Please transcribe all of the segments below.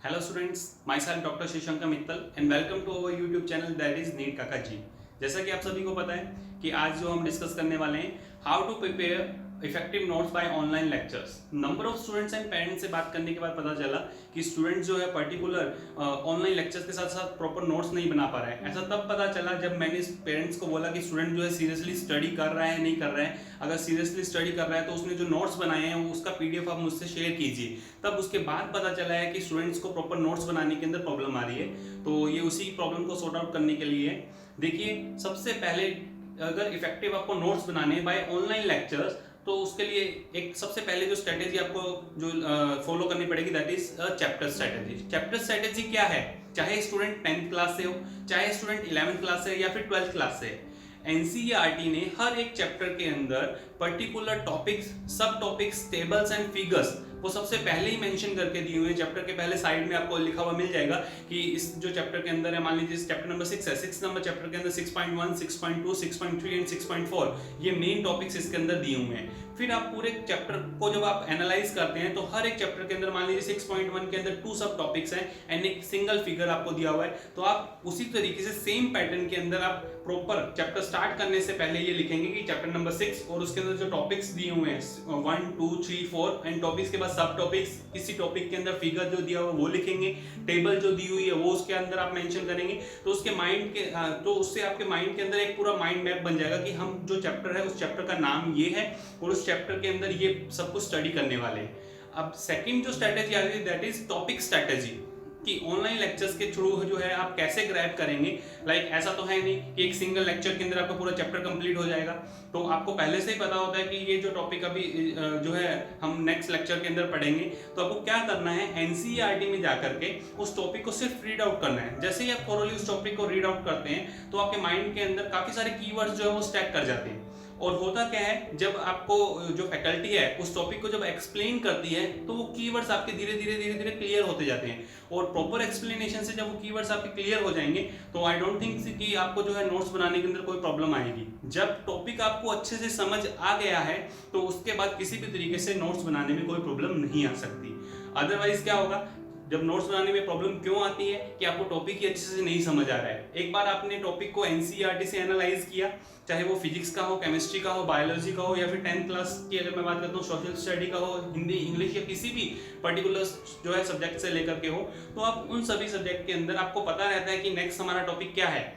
Hello students, myself Dr. Shashank Mittal and welcome to our YouTube channel that is NEET Kaka ji. जैसा कि आप सभी को पता है कि आज जो हम डिस्कस करने वाले हैं how to prepare effective notes by online lectures. Number of students and parents से बात करने के बाद पता चला कि स्टूडेंट्स जो है पर्टिकुलर ऑनलाइन लेक्चर्स के साथ साथ प्रॉपर नोट्स नहीं बना पा रहा है। ऐसा तब पता चला जब मैंने पेरेंट्स को बोला कि स्टूडेंट जो है सीरियसली स्टडी कर रहा है नहीं कर रहा है। अगर सीरियसली स्टडी कर रहा है तो उसने जो नोट्स बनाए हैं उसका पीडीएफ आप मुझसे शेयर कीजिए। तब उसके बाद पता चला है कि स्टूडेंट्स को प्रॉपर नोट्स बनाने के अंदर प्रॉब्लम आ रही है। तो ये उसी प्रॉब्लम को सॉर्ट आउट करने के लिए देखिए, सबसे पहले अगर इफेक्टिव आपको नोट्स बनाने बाय ऑनलाइन लेक्चर्स तो उसके लिए एक सबसे पहले जो स्ट्रेटेजी आपको जो फॉलो करनी पड़ेगी that is chapter strategy. Chapter strategy क्या है? चाहे स्टूडेंट 10th क्लास से हो, चाहे स्टूडेंट 11th क्लास से या फिर 12th क्लास से, एनसीईआरटी ने हर एक चैप्टर के अंदर पर्टिकुलर टॉपिक्स, सब टॉपिक्स, टेबल्स एंड फिगर्स वो सबसे पहले ही मेंशन करके दिए हुए हैं। चैप्टर के पहले साइड में आपको लिखा हुआ मिल जाएगा कि इस जो चैप्टर के अंदर है, मान लीजिए चैप्टर नंबर 6 है, 6 नंबर चैप्टर के अंदर 6.1, 6.2, 6.3 एंड 6.4 ये मेन टॉपिक्स इसके अंदर दिए हुए हैं। फिर आप पूरे चैप्टर को जब आप एनालाइज करते हैं तो हर एक चैप्टर के अंदर मान लीजिए 6.1 के अंदर 2 सब टॉपिक्स हैं एंड एक सिंगल फिगर आपको दिया हुआ है। तो आप उसी तरीके से सेम पैटर्न के अंदर आप प्रॉपर चैप्टर स्टार्ट करने से पहले ये लिखेंगे कि चैप्टर नंबर 6 और उसके अंदर जो टॉपिक्स दिए हुए हैं 1, 2, 3, 4 एंड टॉपिक्स के बाद सब टॉपिक्स, किसी टॉपिक के अंदर फिगर जो दिया हुआ वो लिखेंगे, टेबल जो दी हुई है वो उसके अंदर आप मेंशन करेंगे। तो उसके माइंड के तो उससे आपके माइंड के अंदर एक पूरा माइंड मैप बन जाएगा कि हम जो चैप्टर है उस चैप्टर का नाम ये है और उस चैप्टर के अंदर ये सब कुछ स्टडी करने वाले हैं। अब सेकंड जो स्ट्रेटेजी आ रही है दैट इज टॉपिक स्ट्रेटेजी, कि ऑनलाइन लेक्चर्स के थ्रू जो है आप कैसे ग्रैब करेंगे। ऐसा तो है नहीं कि एक सिंगल लेक्चर के अंदर आपका पूरा चैप्टर कंप्लीट हो जाएगा। तो आपको पहले से ही पता होता है कि ये जो टॉपिक अभी जो है हम नेक्स्ट लेक्चर के अंदर पढ़ेंगे। तो आपको क्या करना है, एनसीईआरटी में जाकर के उस टॉपिक को सिर्फ रीड आउट करना है। जैसे ही आप थोरोली उस टॉपिक को रीड आउट करते हैं तो आपके माइंड के अंदर काफी सारे कीवर्ड्स जो है वो स्टैक कर जाते हैं। और होता क्या है, जब आपको जो फैकल्टी है उस टॉपिक को जब एक्सप्लेन करती है तो वो कीवर्ड्स आपके धीरे धीरे क्लियर होते जाते हैं। और प्रॉपर एक्सप्लेनेशन से जब वो कीवर्ड्स आपके क्लियर हो जाएंगे तो आई डोंट थिंक कि आपको जो है नोट्स बनाने के अंदर कोई प्रॉब्लम आएगी। जब टॉपिक आपको अच्छे से समझ आ गया है तो उसके बाद किसी भी तरीके से नोट्स बनाने में कोई प्रॉब्लम नहीं आ सकती। अदरवाइज क्या होगा, जब नोट्स बनाने में प्रॉब्लम क्यों आती है कि आपको टॉपिक ही अच्छे से नहीं समझ आ रहा है। एक बार आपने टॉपिक को एनसीईआरटी से एनालाइज किया, चाहे वो फिजिक्स का हो, केमिस्ट्री का हो, बायोलॉजी का हो या फिर 10th क्लास की अगर मैं बात करता हूँ सोशल स्टडी का हो, हिंदी, इंग्लिश या किसी भी पर्टिकुलर जो है सब्जेक्ट से लेकर के हो, तो आप उन सभी सब्जेक्ट के अंदर आपको पता रहता है कि नेक्स्ट हमारा टॉपिक क्या है।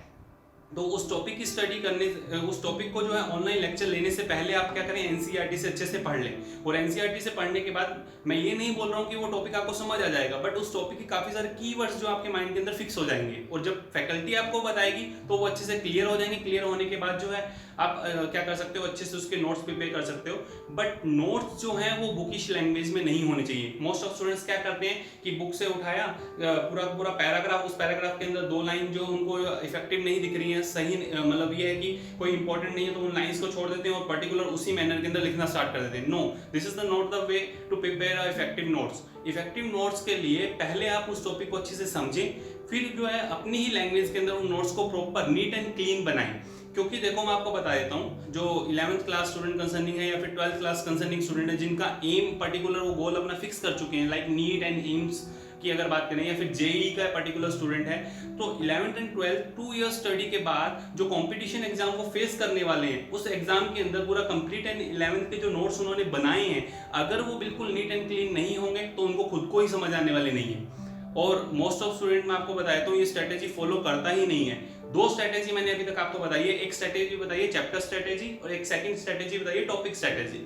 तो उस टॉपिक की स्टडी करने, उस टॉपिक को जो है ऑनलाइन लेक्चर लेने से पहले आप क्या करें, एनसीईआरटी से अच्छे से पढ़ लें। और एनसीईआरटी से पढ़ने के बाद मैं ये नहीं बोल रहा हूँ कि वो टॉपिक आपको समझ आ जाएगा, बट उस टॉपिक के काफी सारे कीवर्ड्स जो आपके माइंड के अंदर फिक्स हो जाएंगे और जब फैकल्टी आपको बताएगी तो वो अच्छे से क्लियर हो जाएंगे। क्लियर होने के बाद जो है आप क्या कर सकते हो, अच्छे से उसके नोट्स प्रिपेयर कर सकते हो। बट नोट्स जो है वो बुकिश लैंग्वेज में नहीं होने चाहिए। मोस्ट ऑफ स्टूडेंट्स क्या करते हैं कि बुक से उठाया पूरा पैराग्राफ, उस पैराग्राफ के अंदर 2 लाइन जो उनको इफेक्टिव नहीं दिख रही है, सही मतलब ये है कि कोई इंपॉर्टेंट नहीं है, तो उन लाइंस को छोड़ देते हैं और पर्टिकुलर उसी मैनर के अंदर लिखना स्टार्ट कर देते हैं। No, this is the not the way to prepare effective notes. Effective notes के लिए पहले आप उस टॉपिक को अच्छे से समझें, फिर जो है अपनी ही लैंग्वेज के अंदर उन नोट्स को प्रॉपर नीट एंड क्लीन बनाएं। क्योंकि देखो मैं आपको बता देता हूँ, जो 11th क्लास स्टूडेंट कंसर्निंग है या फिर 12th क्लास कंसर्निंग स्टूडेंट है जिनका एम पर्टिकुलर वो गोल अपना फिक्स कर चुके हैं, लाइक नीट एंड एम्स की अगर बात करें या फिर जेईई का पर्टिकुलर स्टूडेंट है, तो 11th and 12th 2 year study के बाद जो कंपटीशन एग्जाम को फेस करने वाले हैं उस एग्जाम के अंदर पूरा कंप्लीट एंड 11th के जो नोट्स उन्होंने बनाए हैं, अगर वो बिल्कुल नीट एंड क्लीन नहीं होंगे तो उनको खुद को ही समझ आने वाले नहीं है। और मोस्ट ऑफ स्टूडेंट मैं आपको बताया तो ये स्ट्रेटेजी फॉलो करता ही नहीं है। 2 स्ट्रेटेजी मैंने अभी तक आपको बताई है, एक स्ट्रेटेजी बताई है चैप्टर स्ट्रेटेजी और एक सेकंड स्ट्रेटेजी बताई है टॉपिक स्ट्रेटेजी।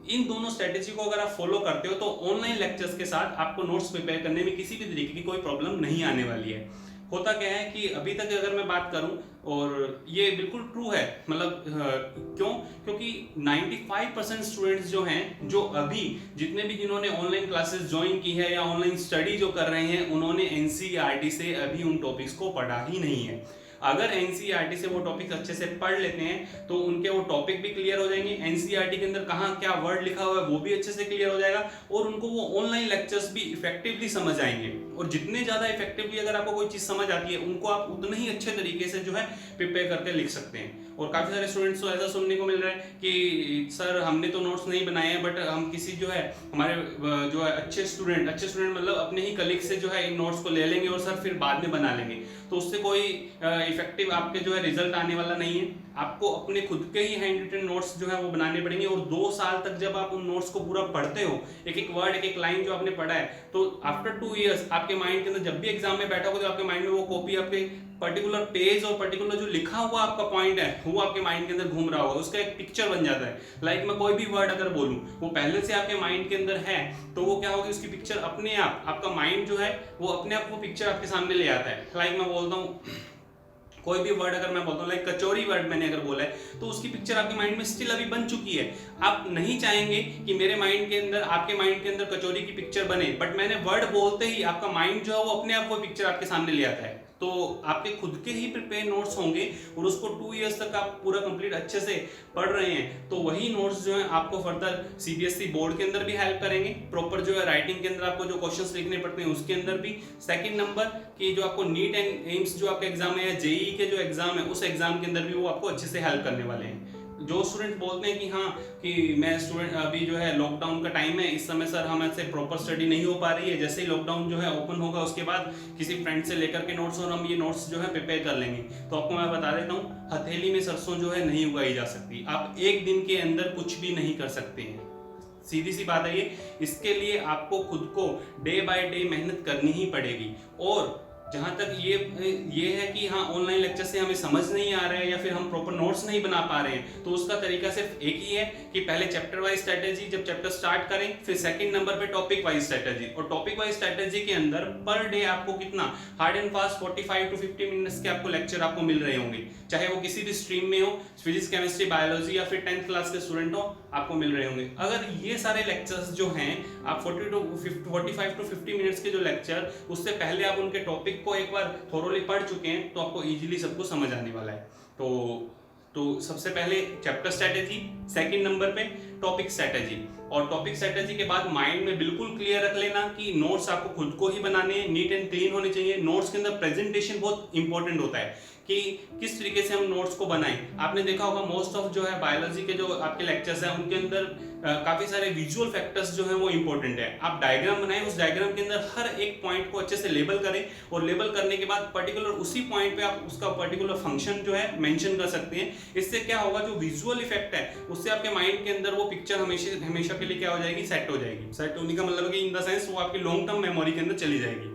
इन दोनों स्ट्रेटेजी को अगर आप फॉलो करते हो तो ऑनलाइन लेक्चर्स के साथ आपको नोट्स प्रिपेयर करने में किसी भी तरीके की कोई प्रॉब्लम नहीं आने वाली है। होता क्या है कि अभी तक अगर मैं बात करूं, और ये बिल्कुल ट्रू है, मतलब क्योंकि 95% स्टूडेंट्स जो हैं, जो अभी जिन्होंने ऑनलाइन क्लासेस ज्वाइन की है या ऑनलाइन स्टडी जो कर रहे हैं, उन्होंने एनसीईआरटी से अभी उन टॉपिक्स को पढ़ा ही नहीं है। अगर एनसीईआरटी से वो टॉपिक अच्छे से पढ़ लेते हैं तो उनके वो टॉपिक भी क्लियर हो जाएंगे, एनसीईआरटी के अंदर कहाँ क्या वर्ड लिखा हुआ है वो भी अच्छे से क्लियर हो जाएगा और उनको वो ऑनलाइन लेक्चर्स भी इफेक्टिवली समझ आएंगे। और जितने ज्यादा इफेक्टिवली अगर आपको कोई चीज समझ आती है, उनको आप उतने ही अच्छे तरीके से जो है प्रिपेयर करके लिख सकते हैं। और काफ़ी सारे स्टूडेंट्स को ऐसा सुनने को मिल रहा है कि सर हमने तो नोट्स नहीं बनाए हैं, बट हम किसी जो है हमारे जो है अच्छे स्टूडेंट मतलब अपने ही कलीग से जो है इन नोट्स को ले लेंगे और सर फिर बाद में बना लेंगे, तो उससे कोई इफेक्टिव आपके जो है रिजल्ट आने वाला नहीं है। आपको अपने खुद के ही हैंड रिटन नोट्स जो है वो बनाने पड़ेंगे, और 2 साल तक जब आप उन नोट्स को पूरा पढ़ते हो, एक एक वर्ड एक एक लाइन जो आपने पढ़ा है, तो आफ्टर 2 इयर्स आपके माइंड के अंदर जब भी एग्जाम में बैठा होगा तो आपके माइंड में वो कॉपी आपके पर्टिकुलर पेज और पर्टिकुलर जो लिखा हुआ आपका पॉइंट है वो आपके माइंड के अंदर घूम रहा होगा, उसका एक पिक्चर बन जाता है। लाइक मैं कोई भी वर्ड अगर बोलूं वो पहले से आपके माइंड के अंदर है, तो वो क्या होगी, उसकी पिक्चर अपने आप आपका माइंड जो है वो अपने आप वो पिक्चर आपके सामने ले आता है। लाइक मैं बोलता हूँ कोई भी वर्ड अगर मैं बोलता हूँ, लाइक कचौरी वर्ड मैंने अगर बोला है, तो उसकी पिक्चर आपके माइंड में स्टिल अभी बन चुकी है। आप नहीं चाहेंगे कि मेरे माइंड के अंदर आपके माइंड के अंदर कचौरी की पिक्चर बने, बट मैंने वर्ड बोलते ही आपका माइंड जो है वो अपने आप वो पिक्चर आपके सामने ले आता है। तो आपके खुद के ही प्रिपेयर नोट्स होंगे और उसको 2 इयर्स तक आप पूरा कंप्लीट अच्छे से पढ़ रहे हैं, तो वही नोट्स जो है आपको फर्दर सीबीएसई बोर्ड के अंदर भी हेल्प करेंगे। प्रॉपर जो है राइटिंग के अंदर आपको जो क्वेश्चंस लिखने पड़ते हैं उसके अंदर भी। सेकंड नंबर कि जो आपको नीट एंड एम्स जो आपका एग्जाम है या जेईई के जो एग्जाम है उस एग्जाम के अंदर भी वो आपको अच्छे से हेल्प करने वाले हैं। जो स्टूडेंट बोलते हैं कि हाँ कि मैं स्टूडेंट अभी जो है लॉकडाउन का टाइम है, इस समय सर हमारे प्रॉपर स्टडी नहीं हो पा रही है, जैसे ही लॉकडाउन जो है ओपन होगा उसके बाद किसी फ्रेंड से लेकर के नोट्स और हम ये नोट्स जो है प्रिपेयर कर लेंगे, तो आपको मैं बता देता हूँ हथेली में सरसों जो है नहीं उगाई जा सकती। आप एक दिन के अंदर कुछ भी नहीं कर सकते हैं, सीधी सी बात है ये। इसके लिए आपको खुद को डे बाय डे मेहनत करनी ही पड़ेगी। और जहां तक ये है कि हाँ ऑनलाइन लेक्चर से हमें समझ नहीं आ रहा है या फिर हम प्रॉपर नोट्स नहीं बना पा रहे हैं, तो उसका तरीका सिर्फ एक ही है कि पहले चैप्टर वाइज स्ट्रेटेजी, जब चैप्टर स्टार्ट करें, फिर सेकंड नंबर पे टॉपिक वाइज स्ट्रेटेजी। और टॉपिक वाइज स्ट्रेटेजी के अंदर पर डे आपको कितना hard and fast 45 to 50 minutes के आपको लेक्चर आपको मिल रहे होंगे, चाहे वो किसी भी स्ट्रीम में हो, फिजिक्स केमिस्ट्री बायोलॉजी या फिर 10th क्लास के स्टूडेंट हो, आपको मिल रहे होंगे। अगर ये सारे लेक्चर्स जो हैं आप 45 to 50 मिनट्स के जो लेक्चर, उससे पहले आप उनके टॉपिक को एक बार थोरोली पढ़ चुके हैं, तो आपको इजीली सबको समझ आने वाला है। तो सबसे पहले चैप्टर स्ट्रेटेजी, सेकंड नंबर पे टॉपिक स्ट्रेटेजी, और टॉपिक स्ट्रेटेजी के बाद माइंड में बिल्कुल क्लियर रख लेना कि नोट्स आपको खुद को ही बनाने हैं, नीट एंड क्लीन होने चाहिए। नोट्स के अंदर प्रेजेंटेशन बहुत इंपॉर्टेंट होता है कि किस तरीके से हम नोट्स को बनाएं। आपने देखा होगा मोस्ट ऑफ जो है बायोलॉजी के जो आपके लेक्चर्स हैं उनके अंदर काफी सारे विजुअल फैक्टर्स जो है वो इंपॉर्टेंट है। आप डायग्राम बनाएं, उस डायग्राम के अंदर हर एक पॉइंट को अच्छे से लेबल करें, और लेबल करने के बाद पर्टिकुलर उसी पॉइंट पे आप उसका पर्टिकुलर फंक्शन जो है मेंशन कर सकते हैं। इससे क्या होगा, जो विजुअल इफेक्ट है उससे आपके माइंड के अंदर वो पिक्चर हमेशा के लिए क्या हो जाएगी, सेट हो जाएगी। सेट होने का मतलब है कि इन द सेंस वो आपकी लॉन्ग टर्म मेमोरी के अंदर चली जाएगी।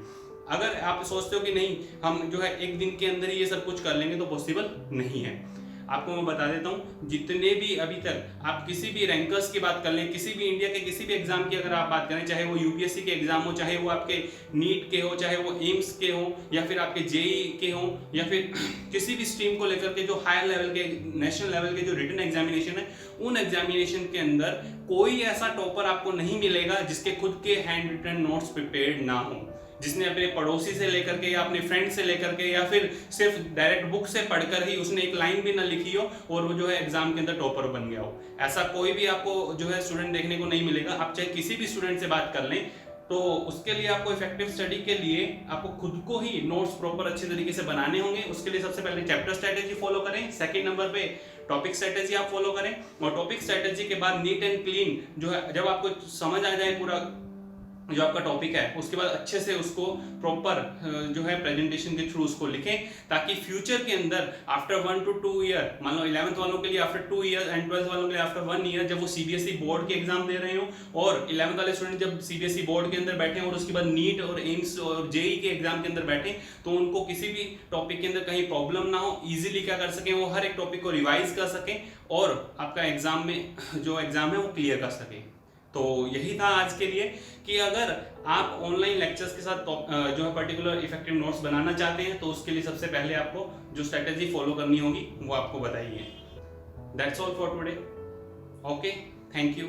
अगर आप सोचते हो कि नहीं हम जो है एक दिन के अंदर ये सब कुछ कर लेंगे, तो पॉसिबल नहीं है। आपको मैं बता देता हूँ, जितने भी अभी तक आप किसी भी रैंकर्स की बात कर लें, किसी भी इंडिया के किसी भी एग्जाम की अगर आप बात करें, चाहे वो यूपीएससी के एग्जाम हो, चाहे वो आपके नीट के हो, चाहे वो एम्स के हो, या फिर आपके जेईई के हो, या फिर किसी भी स्ट्रीम को लेकर के जो हायर लेवल के नेशनल लेवल के जो रिटन एग्जामिनेशन है, उन एग्जामिनेशन के अंदर कोई ऐसा टॉपर आपको नहीं मिलेगा जिसके खुद के हैंड रिटन नोट्स प्रिपेयर्ड ना हो, जिसने अपने पड़ोसी से लेकर के या अपने फ्रेंड से लेकर के या फिर सिर्फ डायरेक्ट बुक से पढ़कर ही उसने एक लाइन भी ना लिखी हो और वो जो है एग्जाम के अंदर टॉपर बन गया हो। ऐसा कोई भी आपको जो है स्टूडेंट देखने को नहीं मिलेगा। आप चाहे किसी भी स्टूडेंट से बात कर लें, तो उसके लिए आपको इफेक्टिव स्टडी के लिए आपको खुद को ही नोट्स प्रॉपर अच्छे तरीके से बनाने होंगे। उसके लिए सबसे पहले चैप्टर स्ट्रेटेजी फॉलो करें, सेकंड नंबर पे टॉपिक स्ट्रेटेजी आप फॉलो करें, और टॉपिक स्ट्रेटेजी के बाद नीट एंड क्लीन जो है जब आपको समझ आ जाए पूरा जो आपका टॉपिक है, उसके बाद अच्छे से उसको प्रॉपर जो है प्रेजेंटेशन के थ्रू उसको लिखें, ताकि फ्यूचर के अंदर आफ्टर 1 to 2 ईयर, मान लो 11th वालों के लिए आफ्टर 2 ईयर एंड 12th वालों के लिए आफ्टर 1 ईयर, जब वो सीबीएसई बोर्ड के एग्जाम दे रहे हो, और 11th वाले स्टूडेंट जब सीबीएसई बोर्ड के अंदर बैठे और उसके बाद नीट और एम्स और जेईई के एग्जाम के अंदर बैठे, तो उनको किसी भी टॉपिक के अंदर कहीं प्रॉब्लम ना हो, इजीली क्या कर सकें, वो हर एक टॉपिक को रिवाइज कर सकें और आपका एग्जाम में जो एग्जाम है वो क्लियर कर सकें। तो यही था आज के लिए कि अगर आप ऑनलाइन लेक्चर्स के साथ जो है पर्टिकुलर इफेक्टिव नोट्स बनाना चाहते हैं, तो उसके लिए सबसे पहले आपको जो स्ट्रेटेजी फॉलो करनी होगी वो आपको बताइए। That's all for today. Okay, thank you.